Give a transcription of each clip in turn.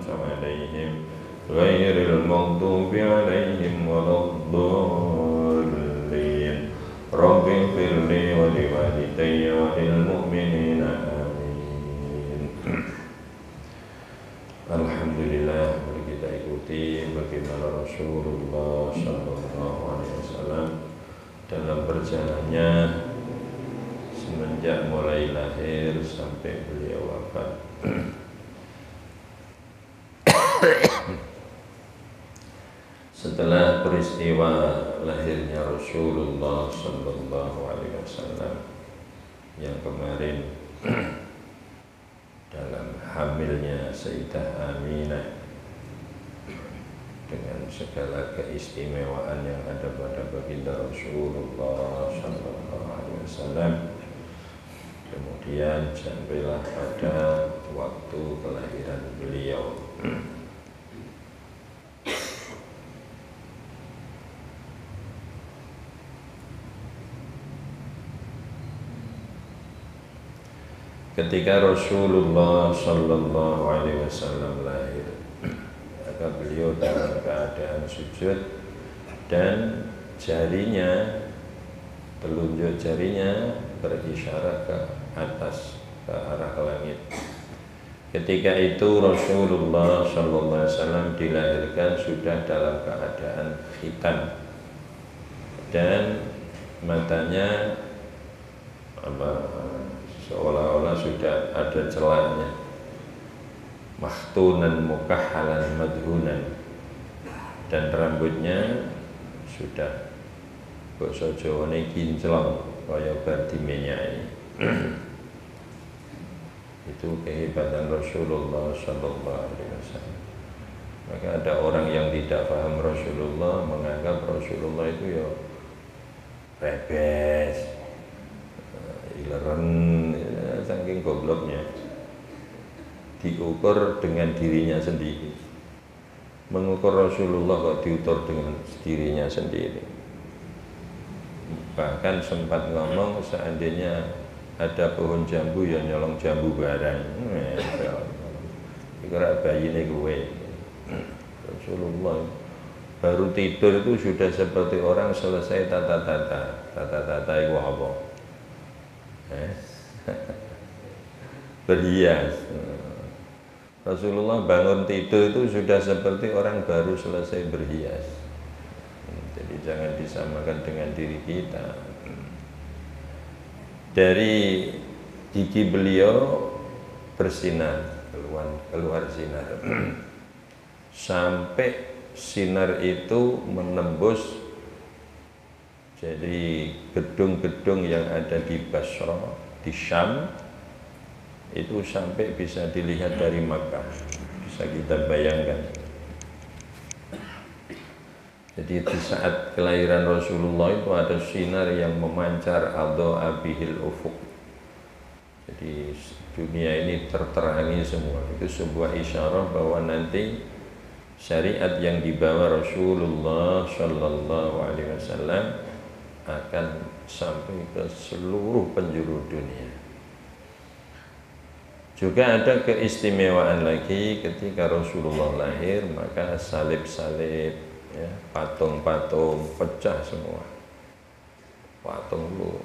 أنعمت عليهم غير المغضوب عليهم ولا الضالين رب اغفر لي ولوالدي وللمؤمنين آمين. Alhamdulillah, mari kita ikuti bagaimana Rasulullah Sallallahu Alaihi Wasallam dalam perjalanannya semenjak mulai lahir sampai beliau wafat. Setelah peristiwa lahirnya Rasulullah Sallallahu Alaihi Wasallam yang kemarin dalam hamilnya Sayyidah Aminah dengan segala keistimewaan yang ada pada baginda Rasulullah Sallallahu Alaihi Wasallam, kemudian sampailah pada waktu kelahiran beliau. Ketika Rasulullah Sallallahu Alaihi Wasallam lahir, maka beliau dalam keadaan sujud dan jarinya, telunjuk jarinya berisyarat ke atas, ke arah langit. Ketika itu Rasulullah Sallallahu Alaihi Wasallam dilahirkan sudah dalam keadaan khitan dan matanya seolah-olah sudah ada celahnya, makhtunan mukahhalan madhunan, dan rambutnya sudah basa Jawane kinclong kaya bar dimenyai. Itu kehebatan Rasulullah Sallallahu Alaihi Wasallam. Maka ada orang yang tidak paham Rasulullah menganggap Rasulullah itu ya rebes, ileren, saking gobloknya, diukur dengan dirinya sendiri. Mengukur Rasulullah kok diukur dengan dirinya sendiri. Bahkan sempat ngomong seandainya ada pohon jambu ya nyolong jambu barang. Kira bayine kowe. Rasulullah baru tidur itu sudah seperti orang selesai tata-tata. Tata-tata itu apa? Berhias. Rasulullah bangun tidur itu sudah seperti orang baru selesai berhias. Jadi jangan disamakan dengan diri kita. Dari gigi beliau bersinar, keluar sinar. Sampai sinar itu menembus jadi gedung-gedung yang ada di Basra, di Syam, itu sampai bisa dilihat dari Makkah. Bisa kita bayangkan. Jadi di saat kelahiran Rasulullah itu ada sinar yang memancar adha bihil ufuq. Jadi dunia ini terterangi semua. Itu sebuah isyarat bahwa nanti syariat yang dibawa Rasulullah Sallallahu Alaihi Wasallam akan sampai ke seluruh penjuru dunia. Juga ada keistimewaan lagi ketika Rasulullah lahir, maka salib-salib, ya, patung-patung pecah semua. Patung lu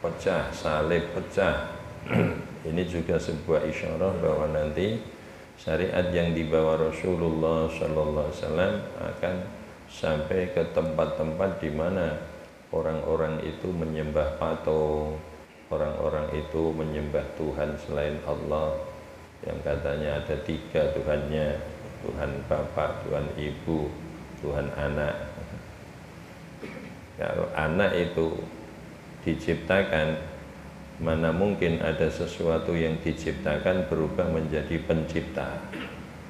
pecah, salib pecah. Ini juga sebuah isyarat bahwa nanti syariat yang dibawa Rasulullah Sallallahu Alaihi Wasallam akan sampai ke tempat-tempat di mana orang-orang itu menyembah patung, orang-orang itu menyembah Tuhan selain Allah, yang katanya ada 3 Tuhannya, Tuhan Bapak, Tuhan Ibu, Tuhan Anak. Kalau anak itu diciptakan, mana mungkin ada sesuatu yang diciptakan berubah menjadi pencipta?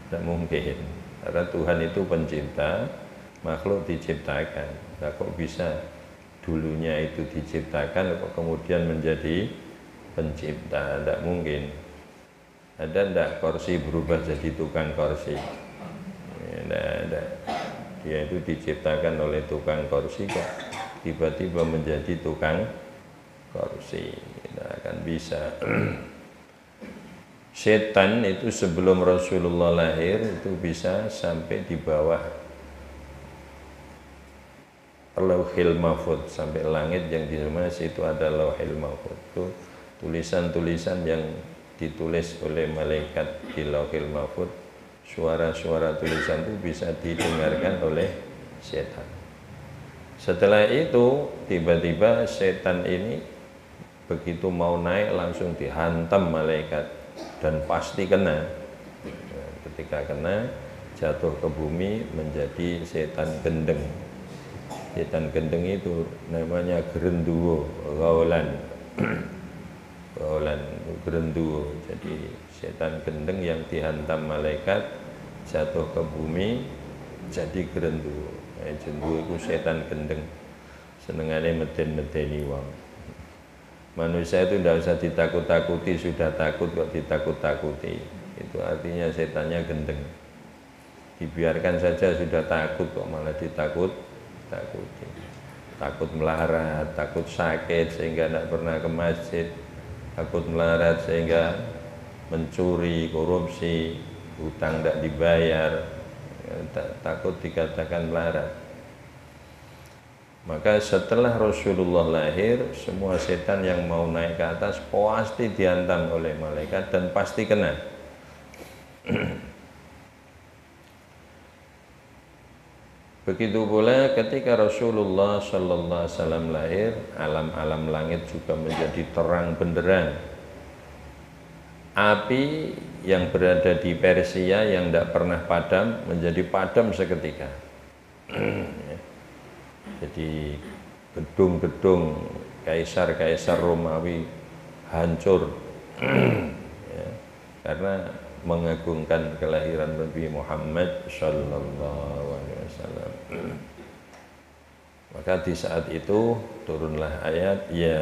Tidak mungkin, karena Tuhan itu pencipta, makhluk diciptakan. Nah, kok bisa dulunya itu diciptakan kok kemudian menjadi pencipta? Tidak mungkin. Ada tidak kursi berubah jadi tukang kursi? Tidak ada. Dia itu diciptakan oleh tukang kursi kok tiba-tiba menjadi tukang kursi. Tidak akan bisa. Setan itu sebelum Rasulullah lahir itu bisa sampai di bawah Lauhil Mahfudz, sampai langit yang di itu ada Lauhil Mahfudz. Itu tulisan-tulisan yang ditulis oleh malaikat di Lauhil Mahfudz, suara-suara tulisan itu bisa didengarkan oleh setan. Setelah itu tiba-tiba setan ini begitu mau naik langsung dihantam malaikat dan pasti kena. Ketika kena jatuh ke bumi menjadi setan gendeng. Setan gendeng itu namanya gerenduwo, gaulan. Gaulan gerenduwo. Jadi setan gendeng yang dihantam malaikat jatuh ke bumi jadi gerenduwo. Gerenduwo itu setan gendeng. Senengane meden-medeni wong. Manusia itu tidak usah ditakut-takuti, sudah takut kok ditakut-takuti. Itu artinya setannya gendeng. Dibiarkan saja sudah takut kok malah ditakut-takuti. Takut melarat, takut sakit sehingga tidak pernah ke masjid, takut melarat sehingga mencuri, korupsi, hutang tidak dibayar, takut dikatakan melarat. Maka setelah Rasulullah lahir, semua setan yang mau naik ke atas pasti dihantam oleh malaikat dan pasti kena. Begitu pula ketika Rasulullah Sallallahu Alaihi Wasallam lahir, alam-alam langit juga menjadi terang benderang. Api yang berada di Persia yang tidak pernah padam menjadi padam seketika. Jadi gedung-gedung kaisar-kaisar Romawi hancur ya, karena mengagungkan kelahiran Nabi Muhammad Sallallahu Alaihi Wasallam. Maka di saat itu turunlah ayat ya,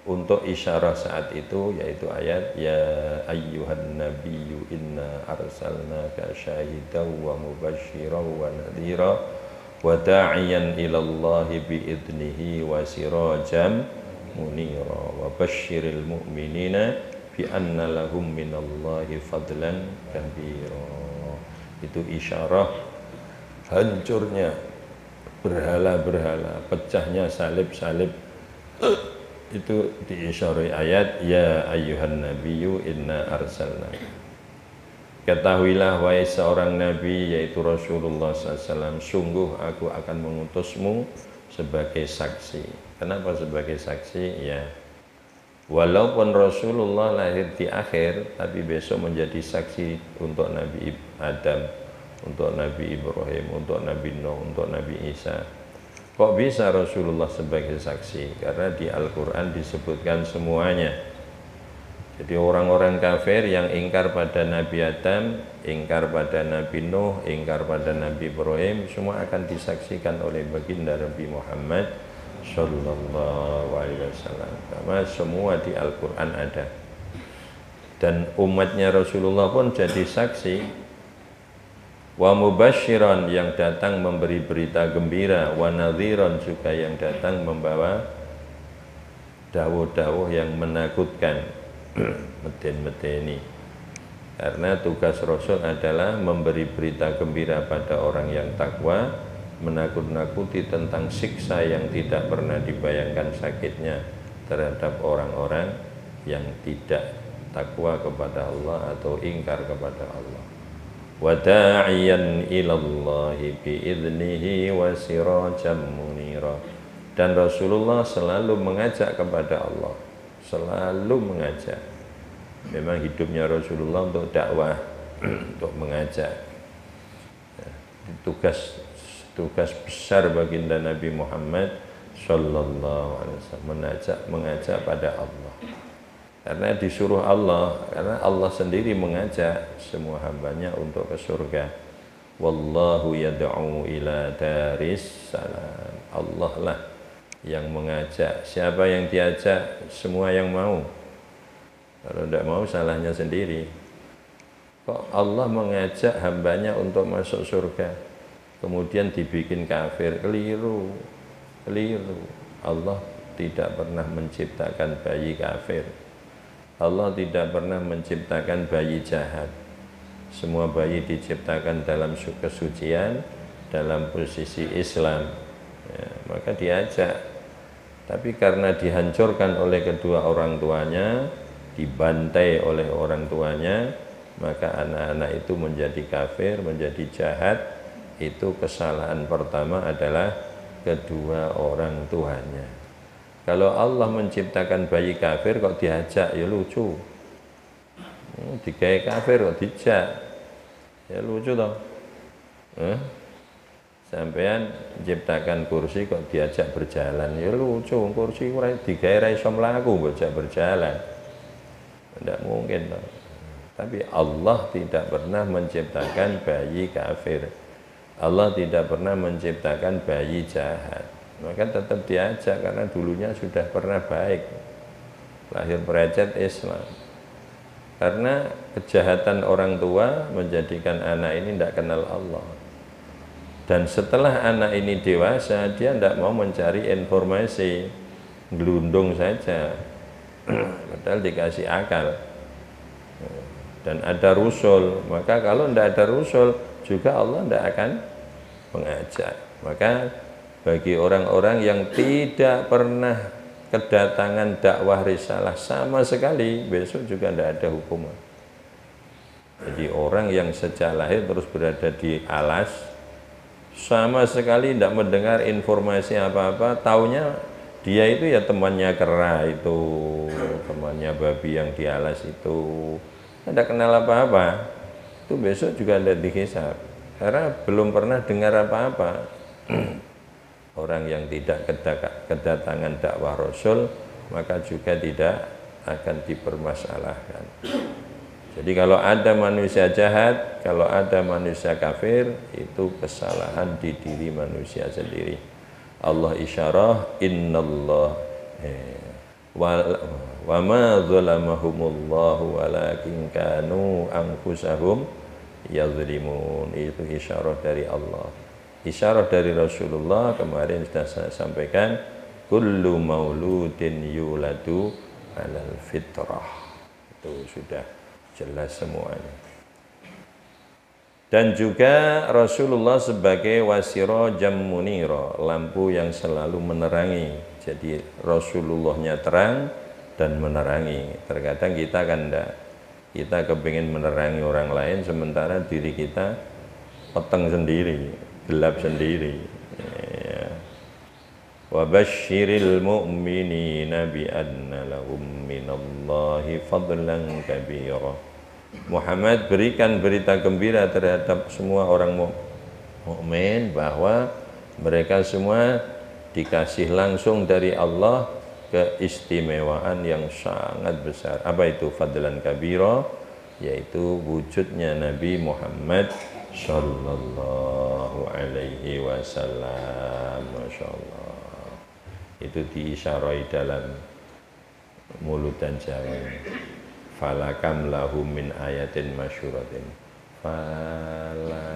untuk isyarah saat itu, yaitu ayat ya ayyuhan nabiyyu inna arsalnaka syahidan wa mubasysyiran wa nadhira wa da'iyan ilallahi biidnihi wa sirajan munira wa basyiril mu'minina bi anna lahum minallahi fadlan kabira. Itu isyarah hancurnya berhala-berhala, pecahnya salib-salib. Itu diisyarai ayat ya ayyuhan nabiyyu inna arsalnaka. Ketahuilah wahai seorang nabi, yaitu Rasulullah SAW, sungguh aku akan mengutusmu sebagai saksi. Kenapa sebagai saksi? Ya, walaupun Rasulullah lahir di akhir, tapi besok menjadi saksi untuk Nabi Adam, untuk Nabi Ibrahim, untuk Nabi Nuh, untuk Nabi Isa. Kok bisa Rasulullah sebagai saksi? Karena di Al-Quran disebutkan semuanya. Jadi orang-orang kafir yang ingkar pada Nabi Adam, ingkar pada Nabi Nuh, ingkar pada Nabi Ibrahim, semua akan disaksikan oleh baginda Nabi Muhammad Sallallahu Alaihi Wasallam. Karena semua di Al-Quran ada. Dan umatnya Rasulullah pun jadi saksi. Wa mubasyiran, yang datang memberi berita gembira, wa nadhiran, juga yang datang membawa dawuh-dawuh yang menakutkan. Meden-medeni. Karena tugas Rasul adalah memberi berita gembira pada orang yang takwa, menakut-nakuti tentang siksa yang tidak pernah dibayangkan sakitnya terhadap orang-orang yang tidak takwa kepada Allah atau ingkar kepada Allah. Wa da'iyan ilallahi biidnihi wa sirajan munira. Dan Rasulullah selalu mengajak kepada Allah, selalu mengajak. Memang hidupnya Rasulullah untuk dakwah, untuk mengajak. Tugas besar baginda Nabi Muhammad Sallallahu Alaihi Wasallam mengajak pada Allah. Karena disuruh Allah, karena Allah sendiri mengajak semua hambanya untuk ke surga. Wallahu yad'u ila daris salam. Allah lah yang mengajak. Siapa yang diajak, semua yang mau. Kalau tidak mau, salahnya sendiri. Kok Allah mengajak hambanya untuk masuk surga, kemudian dibikin kafir? Keliru. Allah tidak pernah menciptakan bayi kafir. Allah tidak pernah menciptakan bayi jahat. Semua bayi diciptakan dalam kesucian, dalam posisi Islam. Ya, maka diajak. Tapi karena dihancurkan oleh kedua orang tuanya, dibantai oleh orang tuanya, maka anak-anak itu menjadi kafir, menjadi jahat. Itu kesalahan pertama adalah kedua orang tuanya. Kalau Allah menciptakan bayi kafir kok diajak, ya lucu. Digawe kafir kok dijak, ya lucu toh. Sampean menciptakan kursi kok diajak berjalan, ya lucu. Kursi digawe ra iso mlaku kok berjalan, tidak mungkin toh. Tapi Allah tidak pernah menciptakan bayi kafir. Allah tidak pernah menciptakan bayi jahat. Maka tetap diajak karena dulunya sudah pernah baik, lahir perecet Islam. Karena kejahatan orang tua menjadikan anak ini tidak kenal Allah. Dan setelah anak ini dewasa, dia tidak mau mencari informasi, gelundung saja, padahal dikasih akal. Dan ada rusul, maka kalau tidak ada rusul juga Allah tidak akan mengajak. Maka bagi orang-orang yang tidak pernah kedatangan dakwah risalah sama sekali, besok juga tidak ada hukuman. Jadi orang yang sejak lahir terus berada di alas, sama sekali tidak mendengar informasi apa-apa, taunya dia itu ya temannya kera itu, temannya babi yang di alas itu, tidak kenal apa-apa, itu besok juga tidak dihisab, karena belum pernah dengar apa-apa. Orang yang tidak kedatangan dakwah Rasul, maka juga tidak akan dipermasalahkan. Jadi kalau ada manusia jahat, kalau ada manusia kafir, itu kesalahan di diri manusia sendiri. Allah isyarah, innallah wa ma zalamahumullahu walakin kanu anfusahum yazlimun. Itu isyarah dari Allah. Isyarah dari Rasulullah kemarin sudah saya sampaikan, kullu mauludin yuladu alal fitrah. Itu sudah jelas semuanya. Dan juga Rasulullah sebagai wasiro jam muniro, lampu yang selalu menerangi. Jadi Rasulullahnya terang dan menerangi. Terkadang kita kan enggak, kita kepingin menerangi orang lain sementara diri kita peteng sendiri, gelap sendiri. Ya. Wa basyiril mu'minina bi anna lahum minallahi fadlan kabira. Muhammad, berikan berita gembira terhadap semua orang mukmin bahwa mereka semua dikasih langsung dari Allah keistimewaan yang sangat besar. Apa itu fadlan kabira? Yaitu wujudnya Nabi Muhammad sallallahu alaihi wasallam. Masya Allah, itu diisyarai dalam mulut dan Jawa. Falakam lahu min ayatin masyuratin, falakam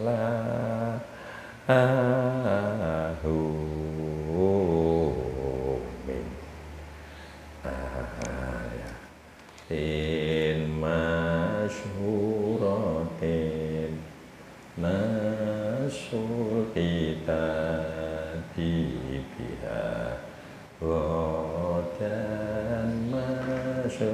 lahu min ayatin masyuratin nasul kita biha dan masyhura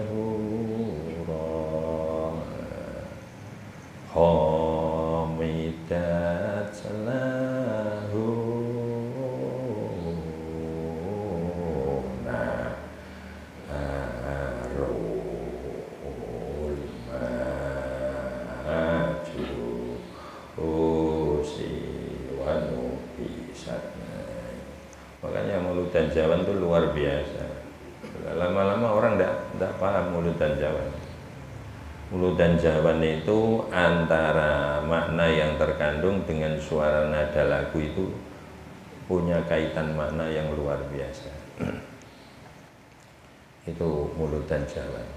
hamidat lahu Makanya mulut dan jawan itu luar biasa. Lama-lama orang tidak paham mulut dan jawan. Mulut dan jawan itu antara makna yang terkandung dengan suara nada lagu itu punya kaitan makna yang luar biasa. Itu mulut dan jawan.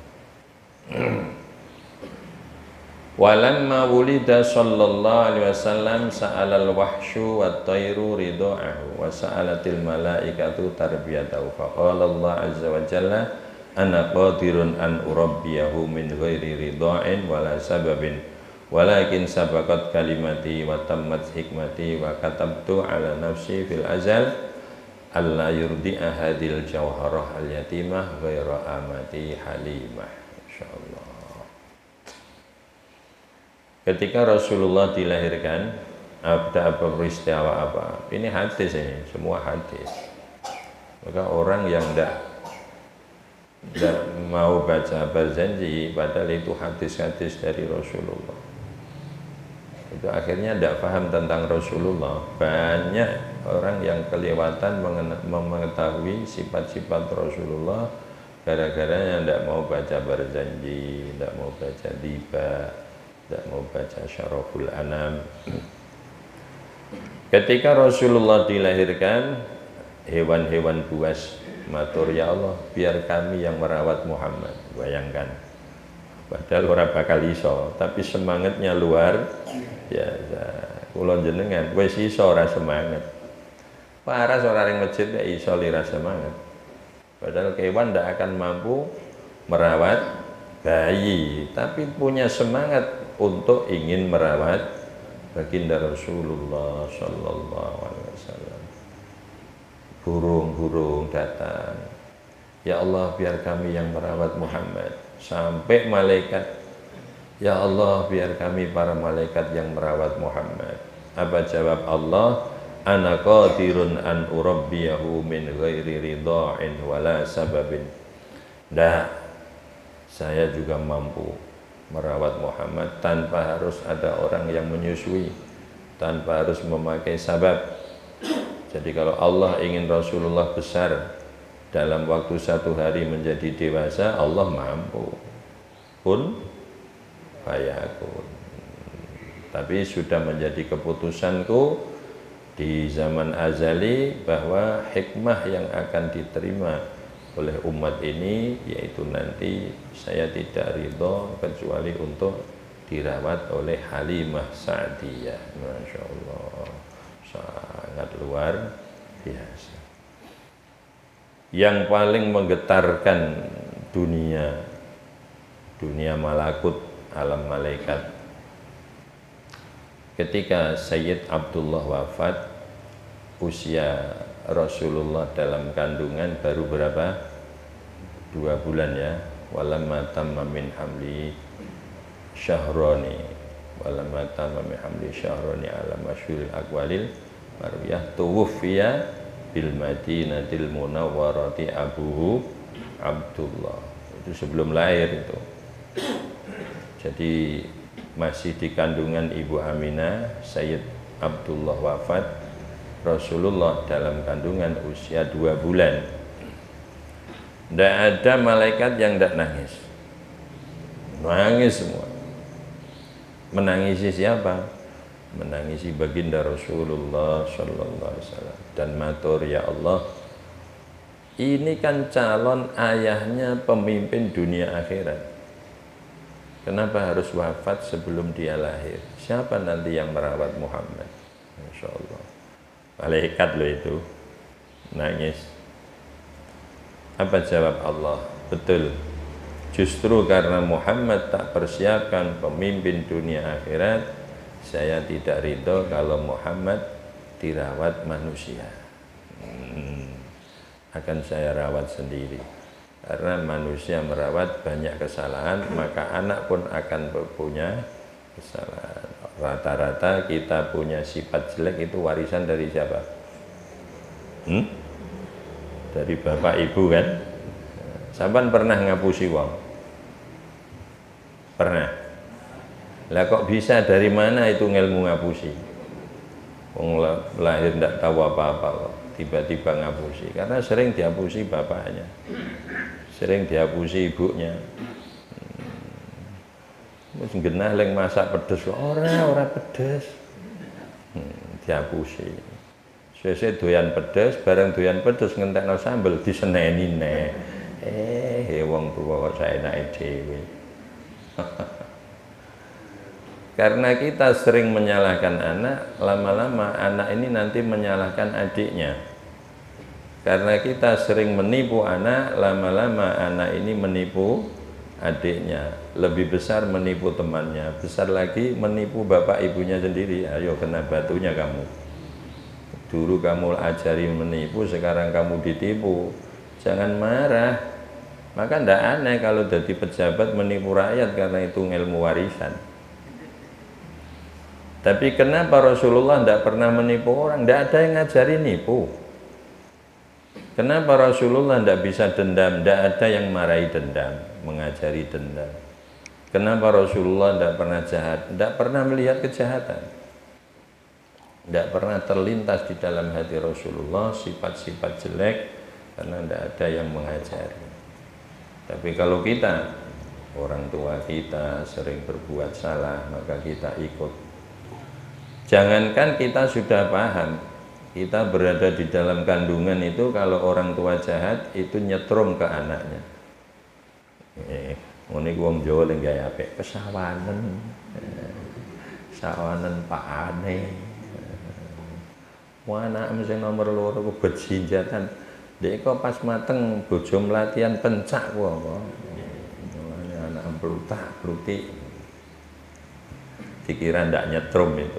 Walamma wulida sallallahu alaihi wasallam sa'alal wahsyu wat tayru rida'ahu wa sa'alatil malaikatu tarbiyatahu faqala Allah azza wa jalla ana qadirun an urabbiyahu min ghairi rida'in wala sababin walakin sabaqat kalimati wa tammat hikmati wa katabtu ala nafsi fil azal alla yurdi'a hadil jawharah al yatimah ghaira amati halimah. Insyaallah. Ketika Rasulullah dilahirkan, ada apa peristiwa apa? Ini hadis ini, semua hadis. Maka orang yang tidak mau baca berjanji, padahal itu hadis-hadis dari Rasulullah, itu akhirnya tidak paham tentang Rasulullah. Banyak orang yang kelewatan mengetahui sifat-sifat Rasulullah gara-gara tidak mau baca berjanji, tidak mau baca riba, tidak mau baca Syaraful Anam. Ketika Rasulullah dilahirkan, hewan-hewan buas matur, ya Allah biar kami yang merawat Muhammad. Bayangkan, padahal orang bakal iso, tapi semangatnya luar biasa. Kula jenengan wis iso ora semangat, paras ora ring masjid ya iso lira semangat. Padahal kewan tidak akan mampu merawat bayi, tapi punya semangat untuk ingin merawat baginda Rasulullah Sallallahu Alaihi Wasallam. Burung-burung datang, ya Allah biar kami yang merawat Muhammad. Sampai malaikat, ya Allah biar kami para malaikat yang merawat Muhammad. Apa jawab Allah? Ana qadirun an urabbiyahu min ghairi ridha'in wala sababin. Dah, saya juga mampu merawat Muhammad tanpa harus ada orang yang menyusui, tanpa harus memakai sabab. Jadi kalau Allah ingin Rasulullah besar dalam waktu 1 hari menjadi dewasa, Allah mampu. Kun fayakun. Tapi sudah menjadi keputusanku di zaman azali bahwa hikmah yang akan diterima oleh umat ini, yaitu nanti saya tidak ridho kecuali untuk dirawat oleh Halimah Sa'diyah. Masya Allah, sangat luar biasa. Yang paling menggetarkan dunia malakut, alam malaikat, ketika Sayyid Abdullah wafat, usia Rasulullah dalam kandungan baru berapa? 2 bulan ya. Walamma tamma min hamli syahroni, walamma tamma min hamli syahroni ala masyhuril aqwalil marwiyah tuwfiya bil madinatil munawwarati abuhu Abdullah. Itu sebelum lahir itu. Jadi masih di kandungan Ibu Aminah, Sayyid Abdullah wafat, Rasulullah dalam kandungan usia 2 bulan. Tidak ada malaikat yang tidak nangis. Nangis semua. Menangisi siapa? Menangisi baginda Rasulullah Sallallahu Alaihi Wasallam. Dan matur, ya Allah, ini kan calon ayahnya pemimpin dunia akhirat. Kenapa harus wafat sebelum dia lahir? Siapa nanti yang merawat Muhammad? Masya Allah. Malaikat loh itu nangis. Apa jawab Allah? Betul, justru karena Muhammad tak persiapkan pemimpin dunia akhirat, saya tidak ridho kalau Muhammad dirawat manusia. Akan saya rawat sendiri. Karena manusia merawat banyak kesalahan, maka anak pun akan punya kesalahan. Rata-rata kita punya sifat jelek itu warisan dari siapa? Dari bapak ibu kan? Sampean pernah ngapusi wong? Pernah? Lah kok bisa, dari mana itu ilmu ngapusi? Wong lahir ndak tahu apa-apa kok tiba-tiba ngapusi. Karena sering dihapusi bapaknya, sering dihapusi ibunya. Wis genah leng masak pedes, ora pedes. Dihapusi. Sesuk doyan pedes, bareng doyan pedes ngentekno sambel diseneni nek. Wong tuwa kok saenake dhewe. Karena kita sering menyalahkan anak, lama-lama anak ini nanti menyalahkan adiknya. Karena kita sering menipu anak, lama-lama anak ini menipu adiknya. Lebih besar menipu temannya, besar lagi menipu bapak ibunya sendiri. Ayo kena batunya kamu. Dulu kamu ajari menipu, sekarang kamu ditipu. Jangan marah. Maka tidak aneh kalau jadi pejabat menipu rakyat karena itu ilmu warisan. Tapi kenapa Rasulullah tidak pernah menipu orang? Tidak ada yang ngajari nipu. Kenapa Rasulullah tidak bisa dendam? Tidak ada yang marahi dendam, mengajari dendam. Kenapa Rasulullah tidak pernah jahat? Tidak pernah melihat kejahatan. Tidak pernah terlintas di dalam hati Rasulullah sifat-sifat jelek, karena tidak ada yang mengajari. Tapi kalau kita, orang tua kita sering berbuat salah, maka kita ikut. Jangankan kita sudah paham, kita berada di dalam kandungan itu, kalau orang tua jahat itu nyetrum ke anaknya. Ini wong Jawa yang gaya apik, kesawanan, sawanan Pak Ane. Anak mesti nomor loro ku bejinjatan. Dek kok pas mateng bojo latihan pencak ku apa. Anak emplutak-plutik. Dikira ndak nyetrum itu.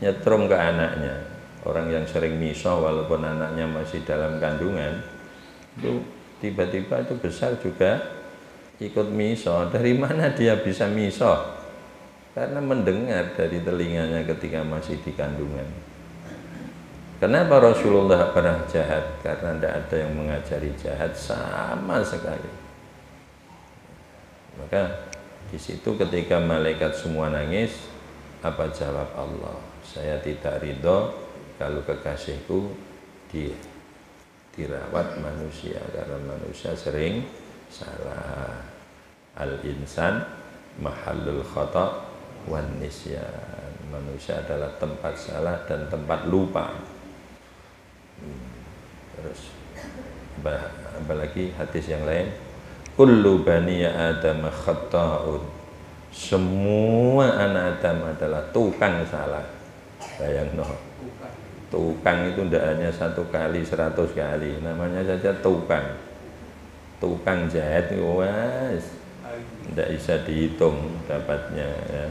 Nyetrum ke anaknya. Orang yang sering miso walaupun anaknya masih dalam kandungan, itu tiba-tiba itu besar juga ikut miso. Dari mana dia bisa miso? Karena mendengar dari telinganya ketika masih di kandungan. Kenapa Rasulullah pernah jahat? Karena tidak ada yang mengajari jahat sama sekali. Maka di situ ketika malaikat semua nangis, apa jawab Allah? Saya tidak ridho kalau kekasihku dirawat manusia, karena manusia sering salah. Al-insan mahallul khata' wan nisyan. Manusia adalah tempat salah dan tempat lupa. Terus apalagi hadis yang lain, kullu bani Adam khata'un. Semua anak Adam adalah tukang salah. Bayangno, tukang itu tidak hanya 1 kali, 100 kali, namanya saja tukang. Tukang jahit, wes tidak bisa dihitung dapatnya ya.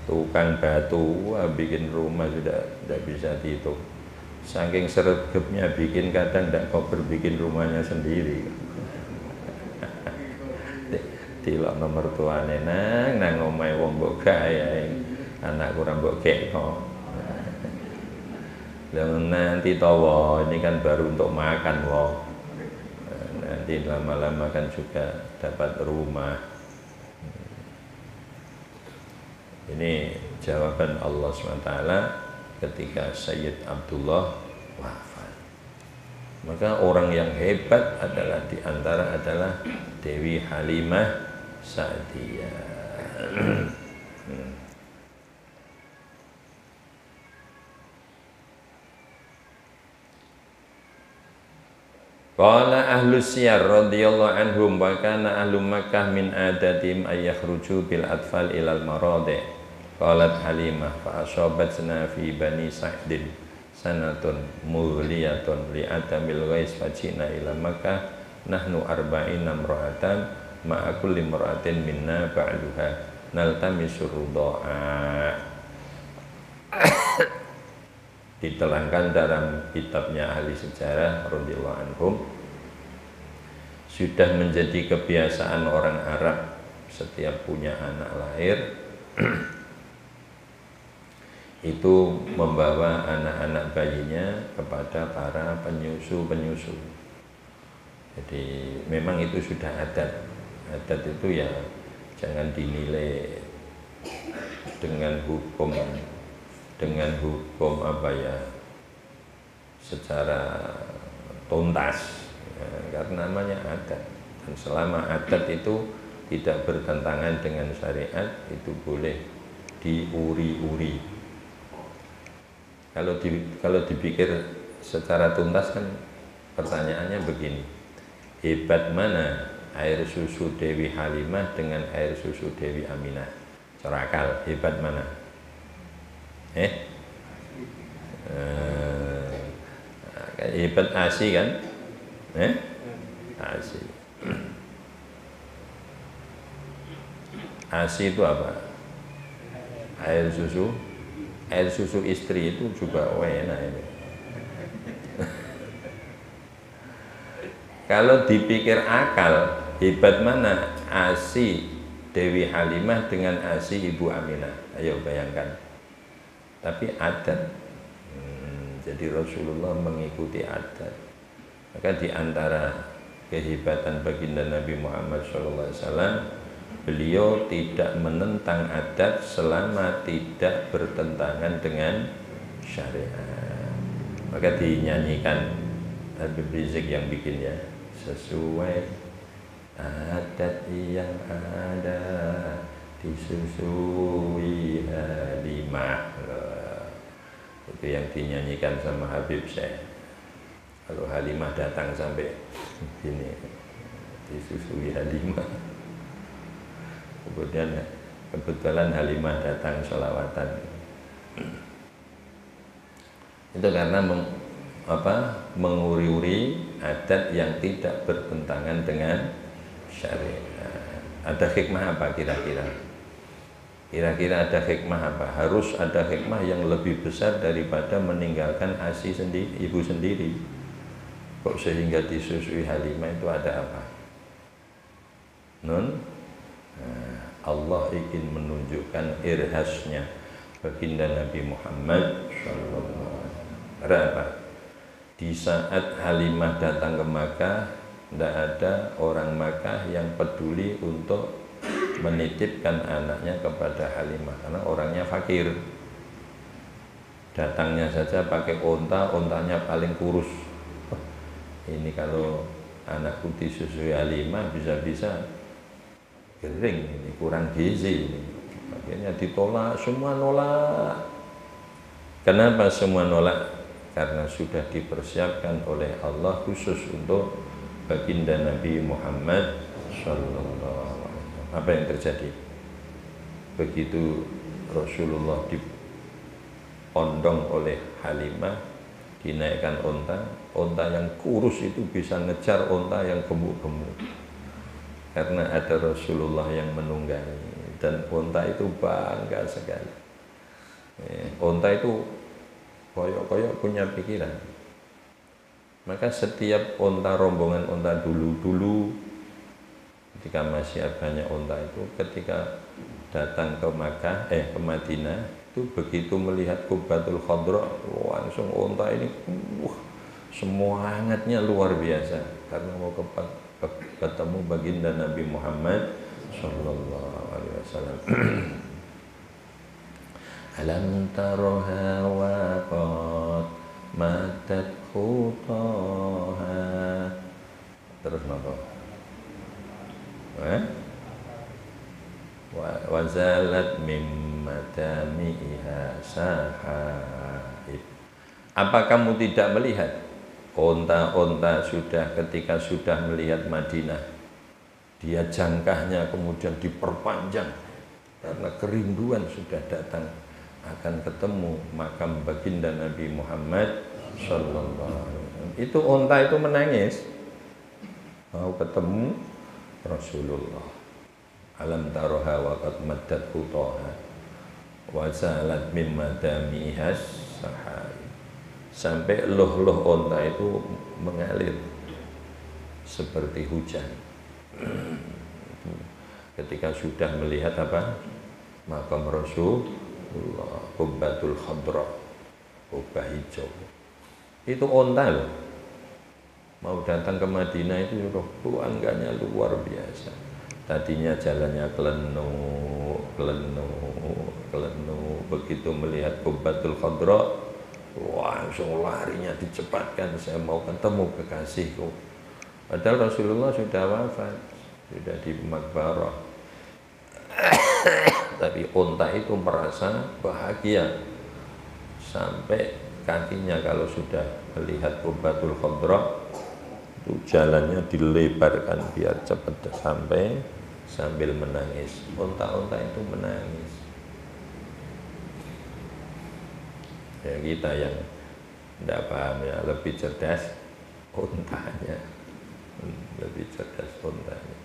Tukang batu, bikin rumah sudah tidak bisa dihitung. Saking sregepnya bikin, kadang tidak kober bikin rumahnya sendiri. Tilok nomor tuane nang omahe wong mbok gawe, anak kurang mbok gekno. Nanti tawa, ini kan baru untuk makan loh. Nanti lama-lama kan juga dapat rumah. Ini jawaban Allah SWT ketika Sayyid Abdullah wafat. Maka orang yang hebat adalah diantara adalah Dewi Halimah Sa'diyah. Qala ahlu siyar radhiyallahu anhum wa kana ahlu Makkah min adatim ayakhruju bil atfal ilal maradi. Qalat Halimah fa asabatna fi bani Sa'din sanatun muhliyatun li adamil ghais fajina ila Makkah nahnu arba'ina imra'atan ma'a kulli imra'atin minna ba'luha naltamisu ruda'a. Diterangkan dalam kitabnya ahli sejarah radhiyallahu anhum, sudah menjadi kebiasaan orang Arab setiap punya anak lahir itu membawa anak-anak bayinya kepada para penyusu. Jadi memang itu sudah adat. Adat itu ya jangan dinilai dengan hukum apa ya, secara tuntas ya, karena namanya adat, dan selama adat itu tidak bertentangan dengan syariat itu boleh diuri-uri. Kalau dipikir secara tuntas kan pertanyaannya begini, hebat mana air susu Dewi Halimah dengan air susu Dewi Aminah? Akal, hebat mana? Eh? Hebat ASI kan? ASI. ASI itu apa? Air susu. Air susu istri itu juga enak ini. Kalau dipikir akal, hebat mana ASI Dewi Halimah dengan ASI Ibu Aminah? Ayo bayangkan. Tapi adat, jadi Rasulullah mengikuti adat. Maka di antara kehebatan baginda Nabi Muhammad SAW, beliau tidak menentang adat selama tidak bertentangan dengan syariat. Maka dinyanyikan Habib Rizik yang bikinnya, sesuai adat yang ada disusui Halimah. Itu yang dinyanyikan sama Habib Syekh. Kalau Halimah datang sampai sini, disusui Halimah. Kemudian kebetulan Halimah datang sholawatan. Itu karena menguri-uri adat yang tidak bertentangan dengan syariat. Ada hikmah apa kira-kira? Kira-kira ada hikmah apa? Harus ada hikmah yang lebih besar daripada meninggalkan ASI sendiri, ibu sendiri. Kok sehingga disusui Halimah itu ada apa? Allah ingin menunjukkan irhasnya baginda Nabi Muhammad SAW. Apa? Di saat Halimah datang ke Makkah, tidak ada orang Makkah yang peduli untuk menitipkan anaknya kepada Halimah karena orangnya fakir. Datangnya saja pakai onta, ontanya paling kurus. Ini kalau anakku disusui Halimah bisa-bisa kering, ini kurang gizi ini. Akhirnya ditolak, semua nolak. Kenapa semua nolak? Karena sudah dipersiapkan oleh Allah khusus untuk baginda Nabi Muhammad SAW. Apa yang terjadi? Begitu Rasulullah dipondong oleh Halimah, dinaikkan onta yang kurus itu bisa ngejar onta yang gemuk-gemuk. Karena ada Rasulullah yang menunggangi, dan onta itu bangga sekali. Onta itu koyok-koyok punya pikiran. Maka setiap onta, rombongan onta dulu ketika masih banyak onta itu, ketika datang ke Makkah, ke Madinah, itu begitu melihat Qubbatul Khadra, langsung onta ini semangatnya luar biasa karena mau ketemu baginda Nabi Muhammad sallallahu alaihi wasallam. Alam taroha wa qad madat khutaha. Terus napa? Wazalat mim madamiha sahaib. Apa kamu tidak melihat onta-onta ketika sudah melihat Madinah, dia jangkahnya kemudian diperpanjang karena kerinduan sudah datang akan ketemu makam baginda Nabi Muhammad sallallahu alaihi wasallam. Itu onta itu menangis mau ketemu Rasulullah. Alam taroha wa qad maddat khutaha wa zalat min madamiha sahaib. Sampai loh-loh onta itu mengalir seperti hujan. Ketika sudah melihat apa? Makam Rasulullah, Qubbatul Khadra, kubah hijau. Itu onta loh. Mau datang ke Madinah itu bangganya luar biasa. Tadinya jalannya kelenu, begitu melihat Qubbatul Khadra, langsung larinya dicepatkan, saya mau ketemu kekasihku. Padahal Rasulullah sudah wafat, sudah di Makbarah. Tapi onta itu merasa bahagia sampai kakinya kalau sudah melihat Qubbatul Khadra itu jalannya dilebarkan biar cepat sampai sambil menangis. Unta-unta itu menangis. Ya kita yang tidak paham ya, lebih cerdas untanya, lebih cerdas untanya.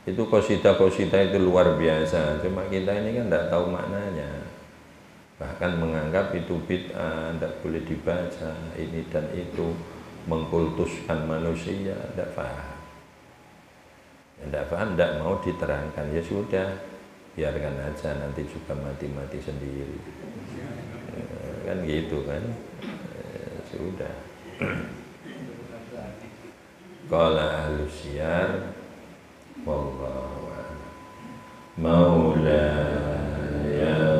Itu qasidah-qasidah itu luar biasa, cuma kita ini kan tidak tahu maknanya, bahkan menganggap itu bid'ah, tidak boleh dibaca, ini dan itu, mengkultuskan manusia, tidak paham. Tidak paham, tidak mau diterangkan, ya sudah, biarkan aja, nanti juga mati-mati sendiri. Kan gitu kan, sudah. Qala ahlus siyar wallahu a'lam. Maulaya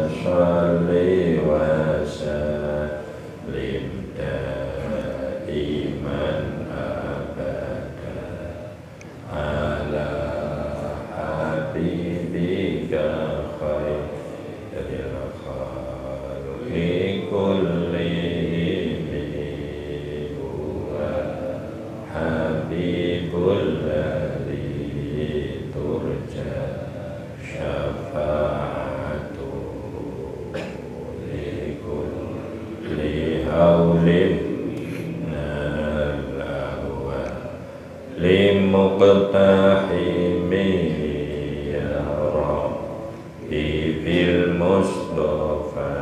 sholli wa sallim daiman abada ala habibika khairil khalqi kullihim huwa habibul ladzi turja syafa'atu likulli haulin nalahwa limuqtahimi ya rabbi bil mustafa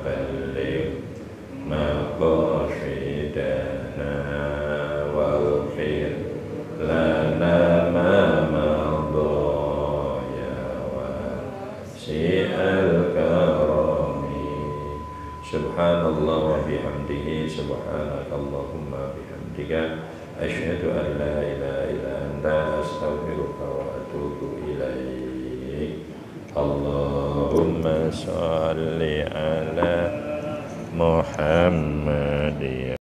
balligh maqasidana waghfir lana ma madha wasi'al karami. Subhanallah wa bihamdihi, subhanakallahumma bihamdika, asyhadu an la ilaha illa anta, astaghfiruka wa atubu ilaik. Allahumma sholli ala Muhammad.